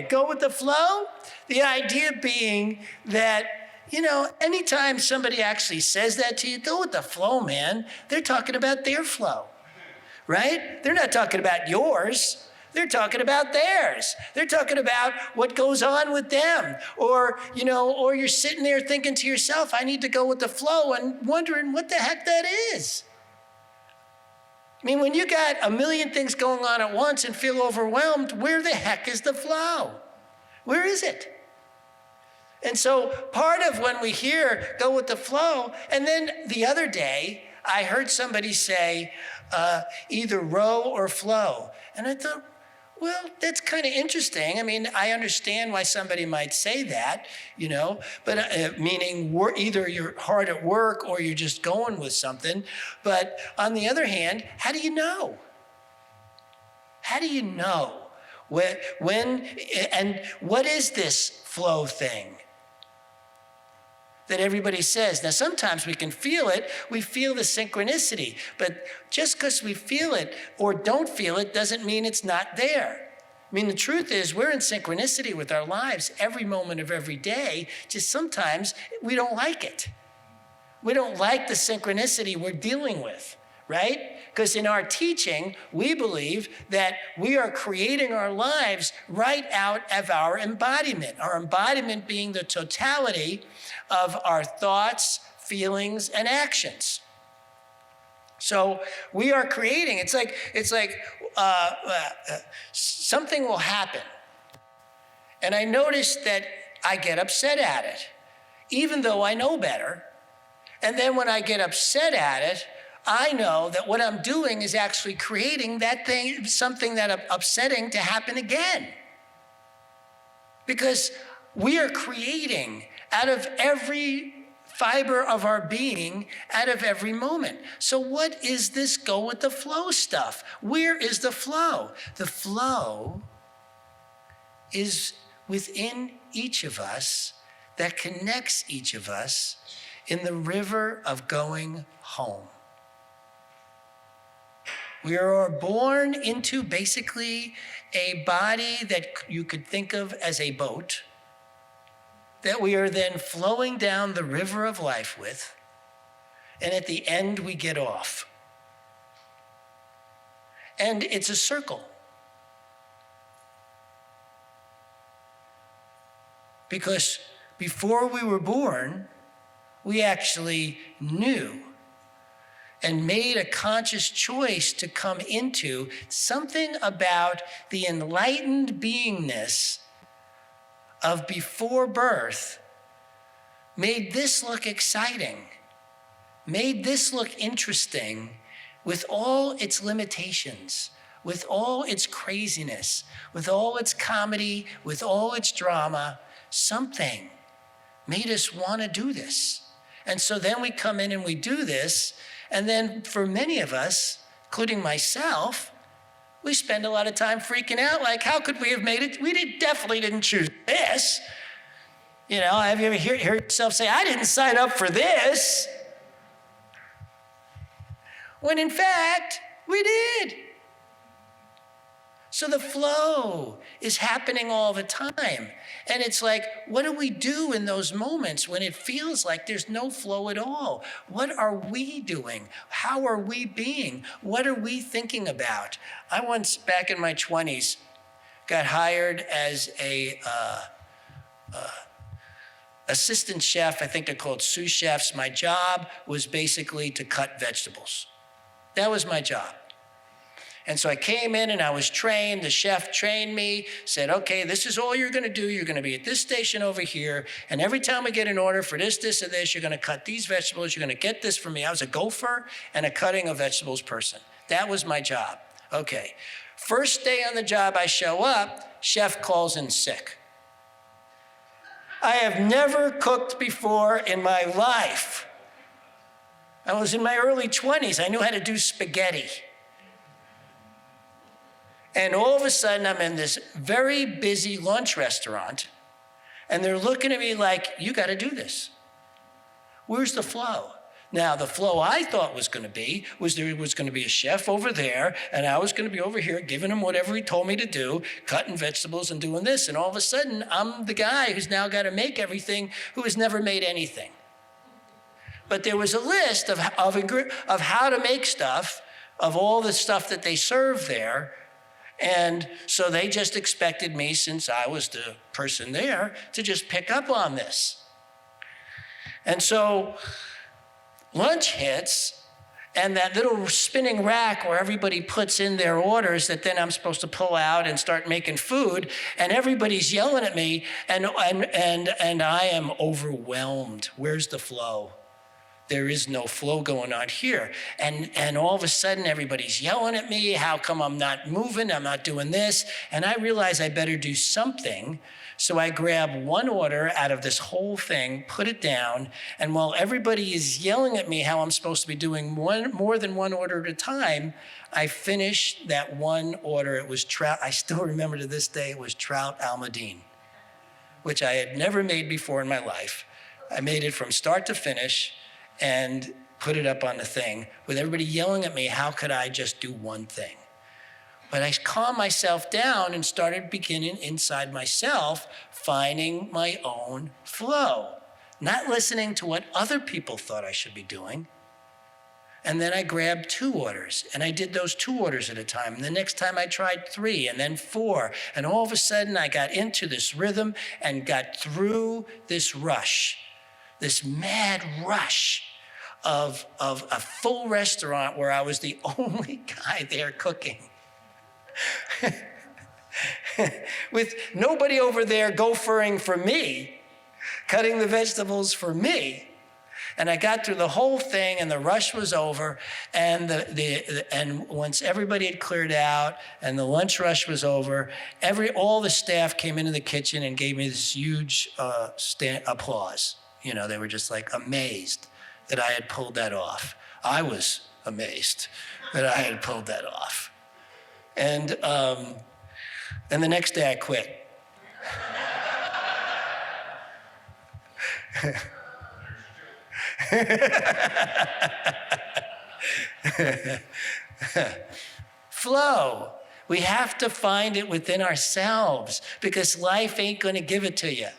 it? Go with the flow? The idea being that, anytime somebody actually says that to you, go with the flow, man. They're talking about their flow, right? They're not talking about yours. They're talking about theirs. They're talking about what goes on with them. Or you're sitting there thinking to yourself, I need to go with the flow, and wondering what the heck that is. I mean, when you got a million things going on at once and feel overwhelmed, where the heck is the flow? Where is it? And so part of when we hear go with the flow, and then the other day, I heard somebody say either row or flow. And I thought, well, that's kind of interesting. I mean, I understand why somebody might say that, but meaning either you're hard at work or you're just going with something. But on the other hand, how do you know? How do you know when and what is this flow thing that everybody says? Now, sometimes we can feel it. We feel the synchronicity. But just because we feel it or don't feel it doesn't mean it's not there. I mean, the truth is we're in synchronicity with our lives every moment of every day. Just sometimes we don't like it. We don't like the synchronicity we're dealing with, right? Because in our teaching, we believe that we are creating our lives right out of our embodiment being the totality of our thoughts, feelings, and actions. So we are creating. It's like something will happen, and I notice that I get upset at it, even though I know better. And then when I get upset at it, I know that what I'm doing is actually creating that thing, something that upsetting to happen again. Because we are creating out of every fiber of our being, out of every moment. So what is this go with the flow stuff? Where is the flow? The flow is within each of us that connects each of us in the river of going home. We are born into basically a body that you could think of as a boat that we are then flowing down the river of life with, and at the end we get off. And it's a circle. Because before we were born, we actually knew and made a conscious choice to come into something about the enlightened beingness of before birth, made this look exciting, made this look interesting with all its limitations, with all its craziness, with all its comedy, with all its drama. Something made us want to do this. And so then we come in and we do this, and then for many of us, including myself, we spend a lot of time freaking out, like, how could we have made it? We definitely didn't choose this. Have you ever heard yourself say, I didn't sign up for this? When in fact, we did. So the flow is happening all the time. And it's like, what do we do in those moments when it feels like there's no flow at all? What are we doing? How are we being? What are we thinking about? I once, back in my 20s, got hired as a assistant chef. I think they're called sous chefs. My job was basically to cut vegetables. That was my job. And so I came in and I was trained. The chef trained me, said, okay, this is all you're going to do. You're going to be at this station over here. And every time we get an order for this, this, or this, you're going to cut these vegetables. You're going to get this from me. I was a gopher and a cutting of vegetables person. That was my job. Okay. First day on the job, I show up, chef calls in sick. I have never cooked before in my life. I was in my early 20s. I knew how to do spaghetti. And all of a sudden, I'm in this very busy lunch restaurant, and they're looking at me like, you got to do this. Where's the flow? Now, the flow I thought was going to be was there was going to be a chef over there, and I was going to be over here giving him whatever he told me to do, cutting vegetables and doing this. And all of a sudden, I'm the guy who's now got to make everything, who has never made anything. But there was a list of how to make stuff, of all the stuff that they serve there. And so they just expected me, since I was the person there, to just pick up on this. And so lunch hits, and that little spinning rack where everybody puts in their orders that then I'm supposed to pull out and start making food, and everybody's yelling at me, and I am overwhelmed. Where's the flow? There is no flow going on here. And all of a sudden, everybody's yelling at me. How come I'm not moving? I'm not doing this. And I realize I better do something. So I grab one order out of this whole thing, put it down, and while everybody is yelling at me how I'm supposed to be doing more than one order at a time, I finish that one order. It was trout. I still remember to this day, it was trout almudine, which I had never made before in my life. I made it from start to finish and put it up on the thing with everybody yelling at me, how could I just do one thing? But I calmed myself down and started beginning inside myself, finding my own flow, not listening to what other people thought I should be doing. And then I grabbed 2 orders, and I did those 2 orders at a time. And the next time I tried 3, and then 4. And all of a sudden I got into this rhythm and got through this rush, this mad rush of a full restaurant where I was the only guy there cooking. With nobody over there gophering for me, cutting the vegetables for me. And I got through the whole thing, and the rush was over, and and once everybody had cleared out and the lunch rush was over, all the staff came into the kitchen and gave me this huge applause. You know, they were just like amazed that I had pulled that off. I was amazed that I had pulled that off. And the next day I quit. Flow. We have to find it within ourselves, because life ain't going to give it to you.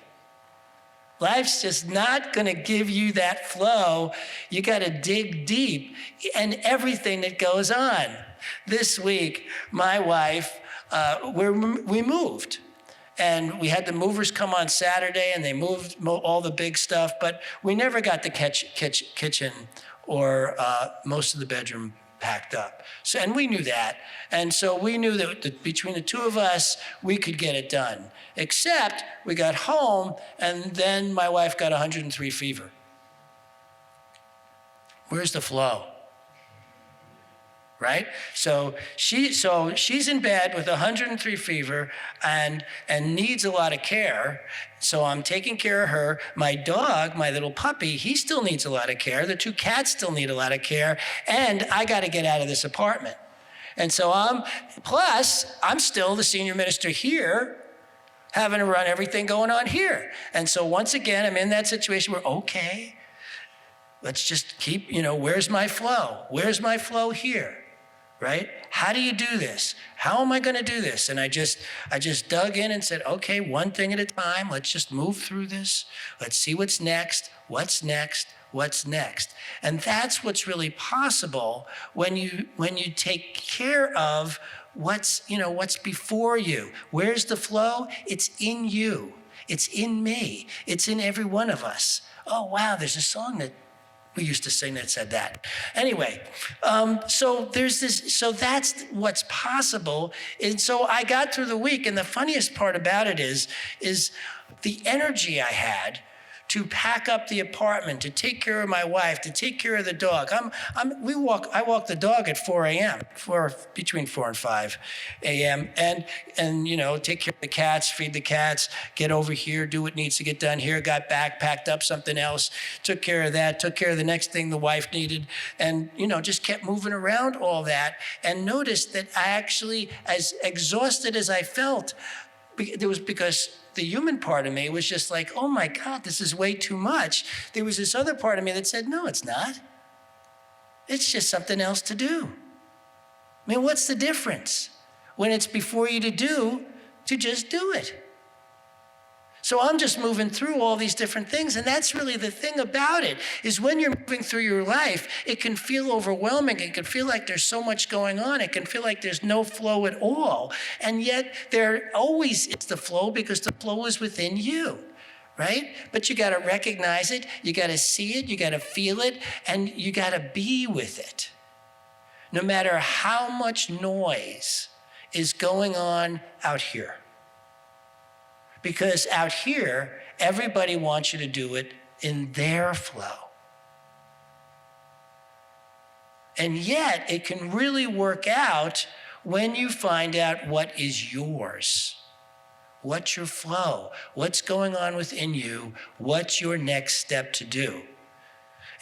Life's just not going to give you that flow. You got to dig deep in everything that goes on. This week, my wife, we moved. And we had the movers come on Saturday, and they moved all the big stuff, but we never got the kitchen or most of the bedroom packed up. So, and we knew that. And so we knew that between the two of us, we could get it done. Except we got home, and then my wife got 103 fever. Where's the flow? Right? So she's in bed with 103 fever and needs a lot of care. So I'm taking care of her. My dog, my little puppy, he still needs a lot of care. The 2 cats still need a lot of care. And I got to get out of this apartment. And so I'm still the senior minister here, having to run everything going on here. And so once again, I'm in that situation where, okay, let's just keep, where's my flow? Where's my flow here? Right? How do you do this? How am I going to do this? And I just dug in and said, okay, one thing at a time. Let's just move through this. Let's see what's next. What's next? What's next? And that's what's really possible when you take care of what's before you. Where's the flow? It's in you. It's in me. It's in every one of us. Oh, wow, there's a song that we used to sing that said that. Anyway, so that's what's possible. And so I got through the week, and the funniest part about it is the energy I had to pack up the apartment, to take care of my wife, to take care of the dog. I walk the dog at 4 a.m., between 4 and 5 a.m., and take care of the cats, feed the cats, get over here, do what needs to get done here, got back, packed up something else, took care of that, took care of the next thing the wife needed, and, just kept moving around all that, and noticed that I actually, as exhausted as I felt, it was because the human part of me was just like, oh my God, this is way too much. There was this other part of me that said, no, it's not. It's just something else to do. I mean, what's the difference when it's before you to do, to just do it? So I'm just moving through all these different things, and that's really the thing about it, is when you're moving through your life, it can feel overwhelming. It can feel like there's so much going on. It can feel like there's no flow at all. And yet there always is the flow, because the flow is within you, right? But you got to recognize it, you got to see it, you got to feel it, and you got to be with it. No matter how much noise is going on out here. Because out here, everybody wants you to do it in their flow. And yet, it can really work out when you find out what is yours. What's your flow? What's going on within you? What's your next step to do?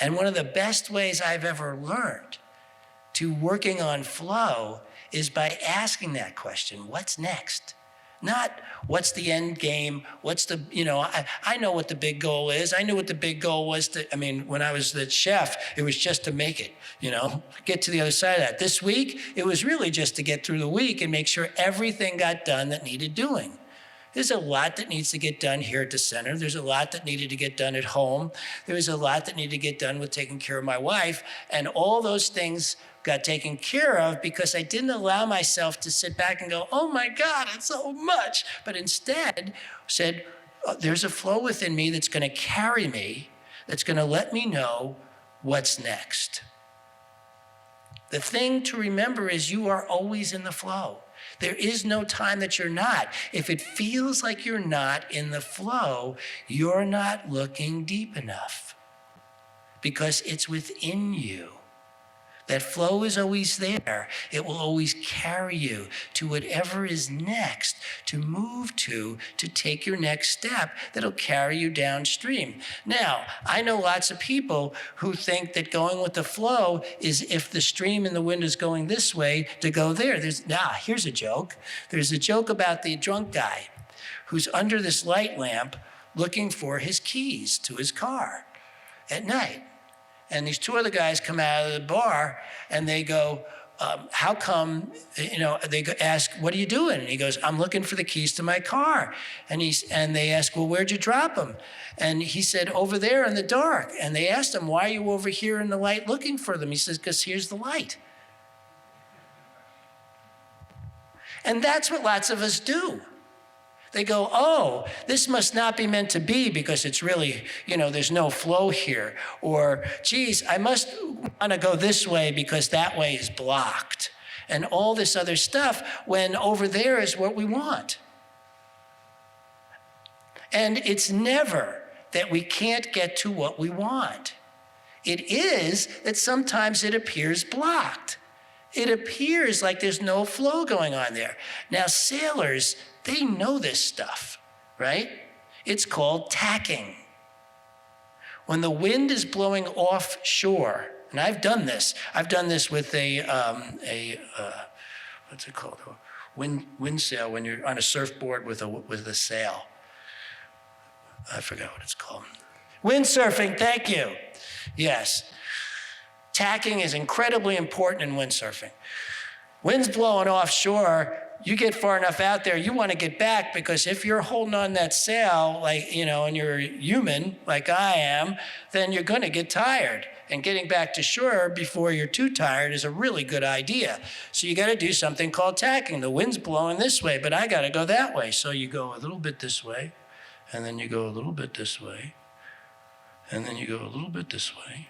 And one of the best ways I've ever learned to working on flow is by asking that question, what's next? Not what's the end game, what's the, I know what the big goal is. I knew what the big goal was when I was the chef, it was just to make it, get to the other side of that. This week, it was really just to get through the week and make sure everything got done that needed doing. There's a lot that needs to get done here at the center. There's a lot that needed to get done at home. There was a lot that needed to get done with taking care of my wife. And all those things got taken care of because I didn't allow myself to sit back and go, oh my God, it's so much. But instead said, there's a flow within me that's going to carry me, that's going to let me know what's next. The thing to remember is you are always in the flow. There is no time that you're not. If it feels like you're not in the flow, you're not looking deep enough because it's within you. That flow is always there. It will always carry you to whatever is next to move to take your next step that'll carry you downstream. Now, I know lots of people who think that going with the flow is if the stream and the wind is going this way, to go there. Here's a joke. There's a joke about the drunk guy who's under this light lamp looking for his keys to his car at night. And these two other guys come out of the bar and they go, how come, they ask, what are you doing? And he goes, I'm looking for the keys to my car. And they ask, well, where'd you drop them? And he said, over there in the dark. And they asked him, why are you over here in the light looking for them? He says, because here's the light. And that's what lots of us do. They go, oh, this must not be meant to be because it's really, there's no flow here. Or, geez, I must want to go this way because that way is blocked. And all this other stuff when over there is what we want. And it's never that we can't get to what we want. It is that sometimes it appears blocked. It appears like there's no flow going on there. Now, sailors, they know this stuff, right? It's called tacking. When the wind is blowing offshore, and I've done this with what's it called? Wind sail, when you're on a surfboard with a sail. I forgot what it's called. Windsurfing, thank you. Yes. Tacking is incredibly important in windsurfing. Wind's blowing offshore, you get far enough out there, you want to get back because if you're holding on that sail, and you're human like I am, then you're going to get tired. And getting back to shore before you're too tired is a really good idea. So you got to do something called tacking. The wind's blowing this way, but I got to go that way. So you go a little bit this way, and then you go a little bit this way, and then you go a little bit this way.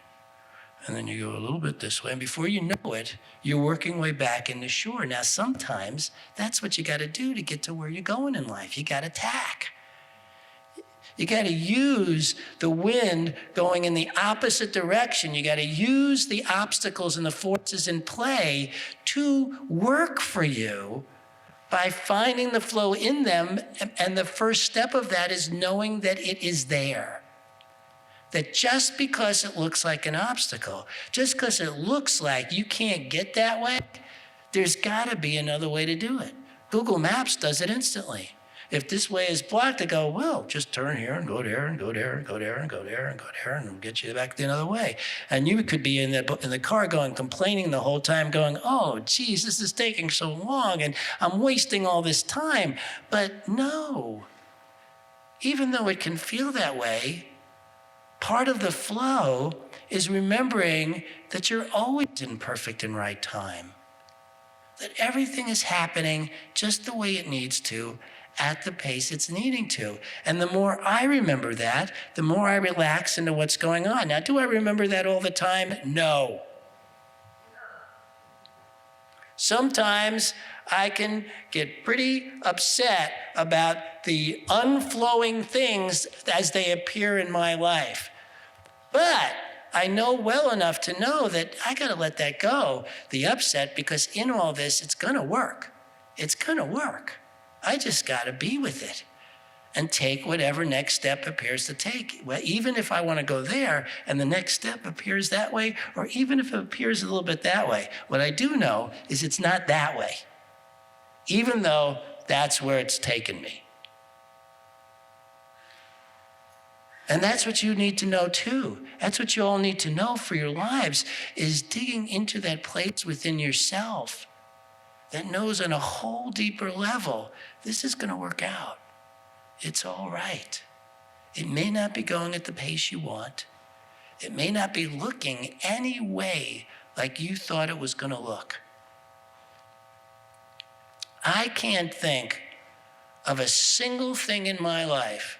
And then you go a little bit this way, and before you know it, you're working way back in the shore. Now, sometimes that's what you got to do to get to where you're going in life. You got to tack. You got to use the wind going in the opposite direction. You got to use the obstacles and the forces in play to work for you by finding the flow in them. And the first step of that is knowing that it is there. That just because it looks like an obstacle, just because it looks like you can't get that way, there's got to be another way to do it. Google Maps does it instantly. If this way is blocked, I go, well, just turn here and go there and go there and go there and go there and go there and we'll get you back the other way. And you could be in the car going, complaining the whole time, going, oh, geez, this is taking so long and I'm wasting all this time. But no, even though it can feel that way, part of the flow is remembering that you're always in perfect and right time. That everything is happening just the way it needs to, at the pace it's needing to. And the more I remember that, the more I relax into what's going on. Now, do I remember that all the time? No. Sometimes I can get pretty upset about the unflowing things as they appear in my life. But I know well enough to know that I got to let that go, the upset, because in all this, it's going to work. It's going to work. I just got to be with it and take whatever next step appears to take. Well, even if I want to go there and the next step appears that way, or even if it appears a little bit that way, what I do know is it's not that way, even though that's where it's taken me. And that's what you need to know too. That's what you all need to know for your lives, is digging into that place within yourself that knows on a whole deeper level, this is going to work out. It's all right. It may not be going at the pace you want. It may not be looking any way like you thought it was going to look. I can't think of a single thing in my life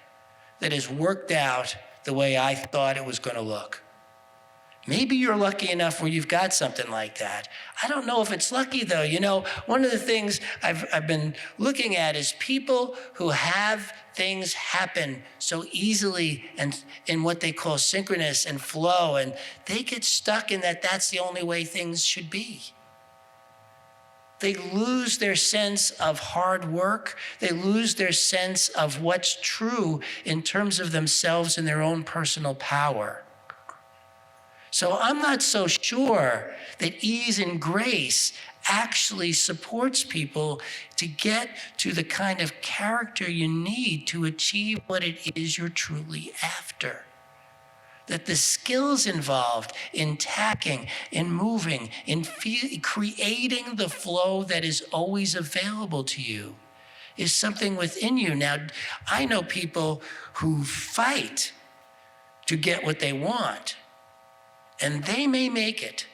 that has worked out the way I thought it was going to look. Maybe you're lucky enough where you've got something like that. I don't know if it's lucky though. You know, one of the things I've been looking at is people who have things happen so easily and in what they call synchronous and flow, and they get stuck in that's the only way things should be. They lose their sense of hard work. They lose their sense of what's true in terms of themselves and their own personal power. So I'm not so sure that ease and grace actually supports people to get to the kind of character you need to achieve what it is you're truly after. That the skills involved in tacking, in moving, in creating the flow that is always available to you is something within you. Now, I know people who fight to get what they want, and they may make it,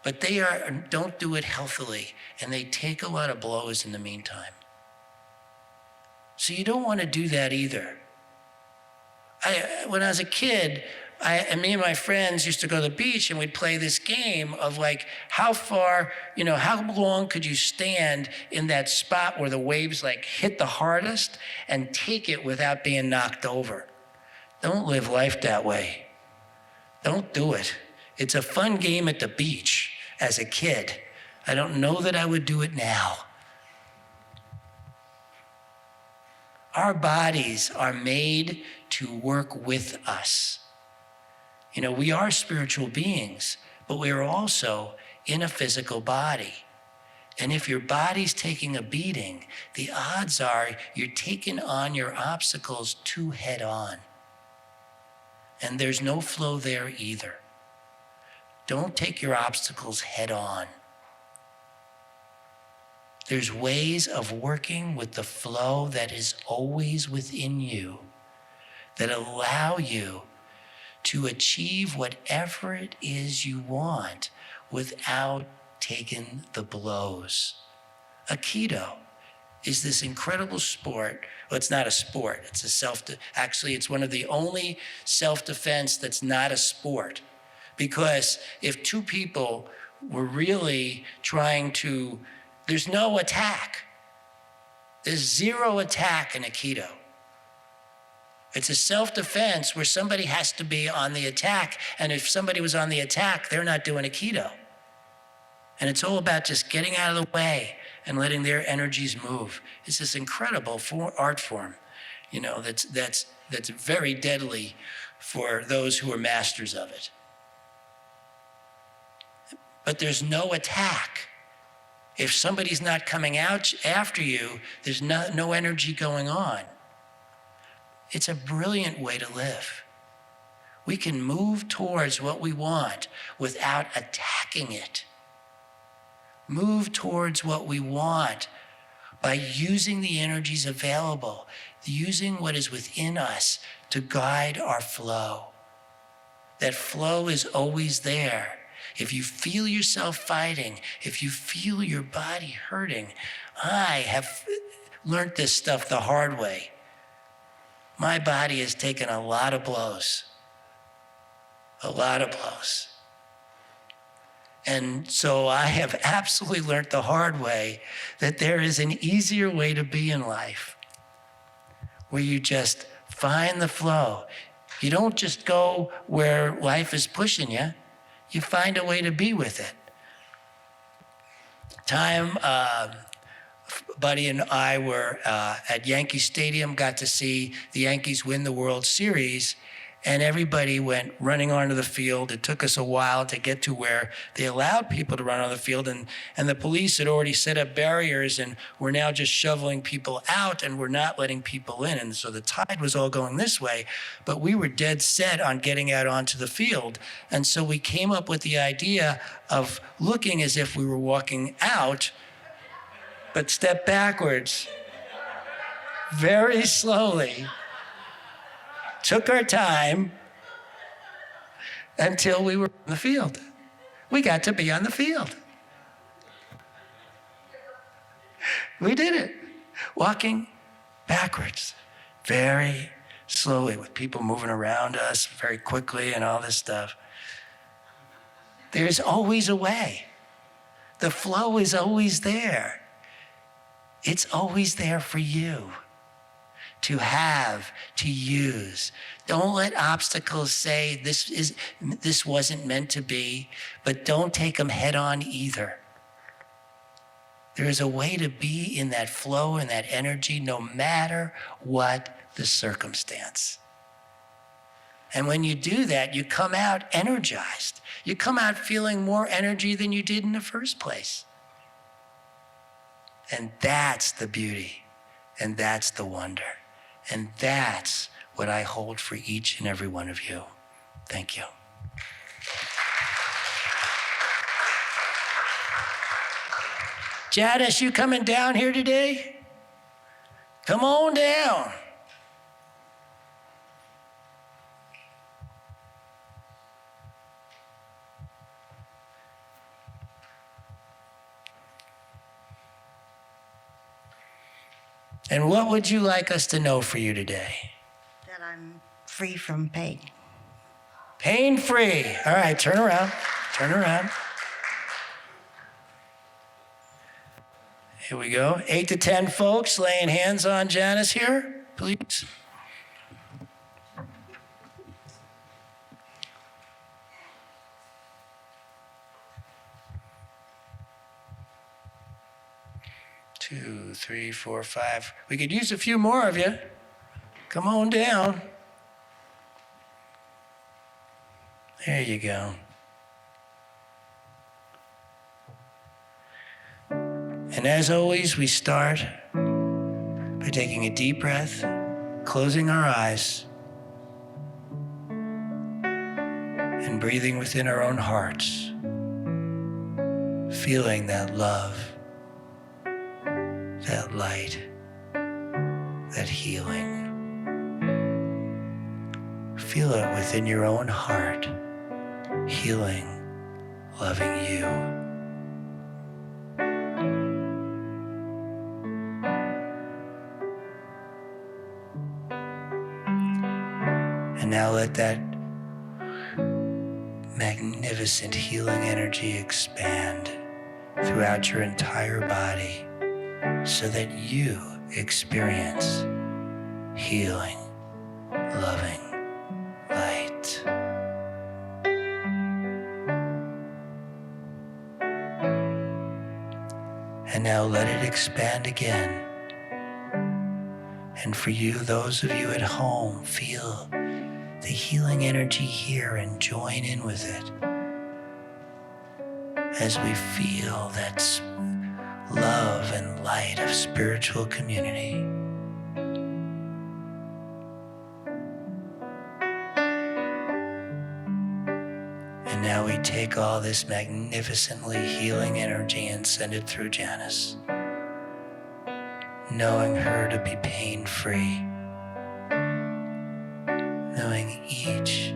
but they don't do it healthily, and they take a lot of blows in the meantime. So you don't want to do that either. When I was a kid, me and my friends used to go to the beach and we'd play this game of like, how long could you stand in that spot where the waves like hit the hardest and take it without being knocked over. Don't live life that way. Don't do it. It's a fun game at the beach as a kid. I don't know that I would do it now. Our bodies are made to work with us. You know, we are spiritual beings, but we are also in a physical body. And if your body's taking a beating, the odds are you're taking on your obstacles too head on. And there's no flow there either. Don't take your obstacles head on. There's ways of working with the flow that is always within you that allow you to achieve whatever it is you want without taking the blows. Aikido is this incredible sport. Well, it's not a sport. It's one of the only self-defense that's not a sport. Because if two people were really trying to, there's no attack. There's zero attack in Aikido. It's a self-defense where somebody has to be on the attack. And if somebody was on the attack, they're not doing Aikido. And it's all about just getting out of the way and letting their energies move. It's this incredible art form, you know, that's very deadly for those who are masters of it. But there's no attack. if somebody's not coming out after you, there's no energy going on. It's a brilliant way to live. We can move towards what we want without attacking it. Move towards what we want by using the energies available, using what is within us to guide our flow. That flow is always there. If you feel yourself fighting, if you feel your body hurting, I have learned this stuff the hard way. My body has taken a lot of blows. A lot of blows. And so I have absolutely learned the hard way that there is an easier way to be in life, where you just find the flow. You don't just go where life is pushing you. You find a way to be with it. Buddy and I were at Yankee Stadium, got to see the Yankees win the World Series, and everybody went running onto the field. It took us a while to get to where they allowed people to run on the field, and the police had already set up barriers and were now just shoveling people out and were not letting people in. And so the tide was all going this way, but we were dead set on getting out onto the field. And so we came up with the idea of looking as if we were walking out, but step backwards very slowly. Took our time until we were on the field. We got to be on the field. We did it, walking backwards, very slowly, with people moving around us very quickly and all this stuff. There's always a way. The flow is always there. It's always there for you to have, to use. Don't let obstacles say this wasn't meant to be, but don't take them head on either. There is a way to be in that flow and that energy no matter what the circumstance. And when you do that, you come out energized. You come out feeling more energy than you did in the first place. And that's the beauty, and that's the wonder. And that's what I hold for each and every one of you. Thank you. Janice, you coming down here today? Come on down. And what would you like us to know for you today? That I'm free from pain. Pain-free. All right, turn around. Turn around. Here we go. 8 to 10 folks laying hands on Janice here, please. Two, three, four, five. We could use a few more of you. Come on down. There you go. And as always, we start by taking a deep breath, closing our eyes, and breathing within our own hearts, feeling that love, that light, that healing. Feel it within your own heart, healing, loving you. And now let that magnificent healing energy expand throughout your entire body, so that you experience healing, loving light. And now let it expand again. And for you, those of you at home, feel the healing energy here and join in with it as we feel that love and light of spiritual community. And now we take all this magnificently healing energy and send it through Janice, knowing her to be pain-free, knowing each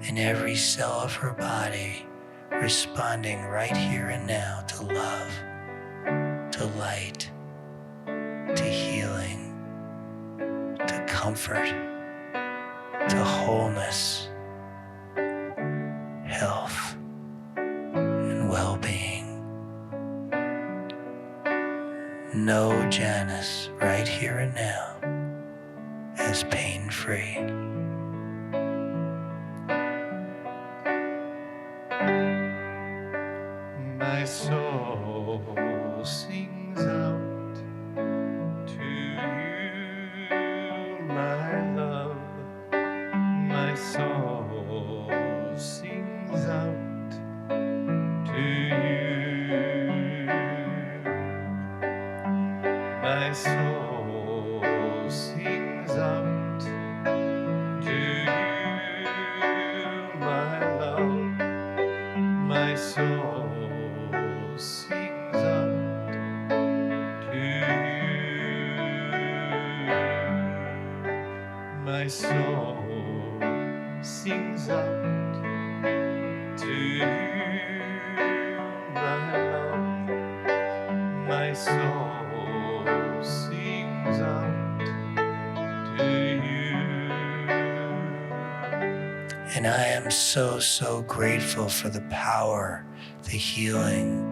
and every cell of her body responding right here and now to love, to light, to healing, to comfort, to wholeness, health, and well-being. Know Janice right here and now as pain-free. My soul sings out to you, my love. My soul sings out to you. My soul sings out to you, my love. My soul sings out to you. My soul sings out to you, my love. My soul sings out to you. And I am so, so grateful for the power, the healing,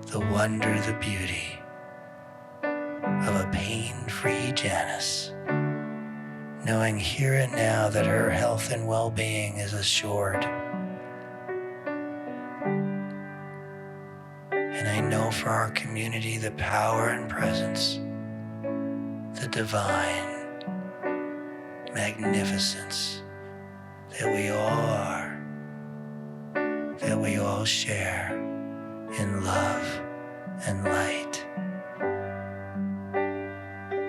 the wonder, the beauty of a pain-free Janice, knowing here and now that her health and well-being is assured. And I know for our community the power and presence, the divine magnificence that we all are, that we all share in love and light,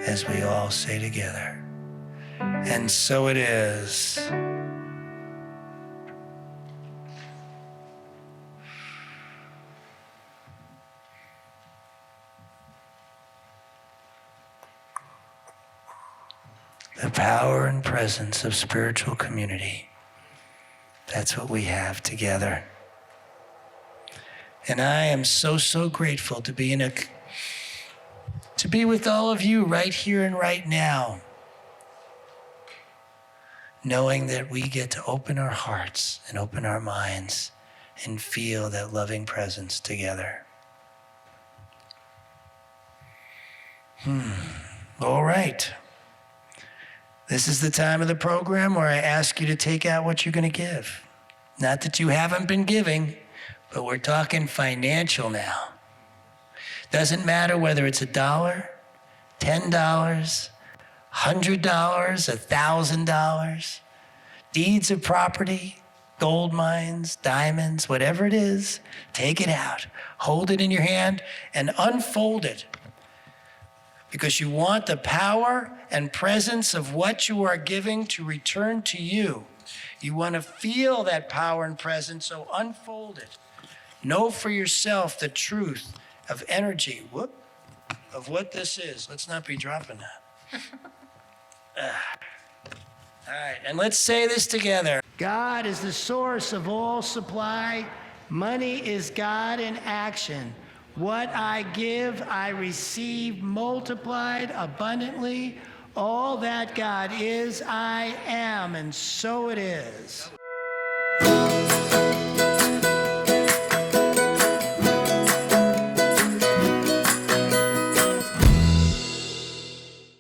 as we all say together, and so it is. The power and presence of spiritual community. That's what we have together. And I am so, so grateful to be with all of you right here and right now, knowing that we get to open our hearts and open our minds and feel that loving presence together. All right. This is the time of the program where I ask you to take out what you're going to give. Not that you haven't been giving, but we're talking financial now. Doesn't matter whether it's $1, $10, $100, $1,000, deeds of property, gold mines, diamonds, whatever it is, take it out. Hold it in your hand and unfold it, because you want the power and presence of what you are giving to return to you. You want to feel that power and presence, so unfold it. Know for yourself the truth of energy, of what this is. Let's not be dropping that. All right, and let's say this together. God is the source of all supply. Money is God in action. What I give, I receive multiplied abundantly. All that God is, I am, and so it is.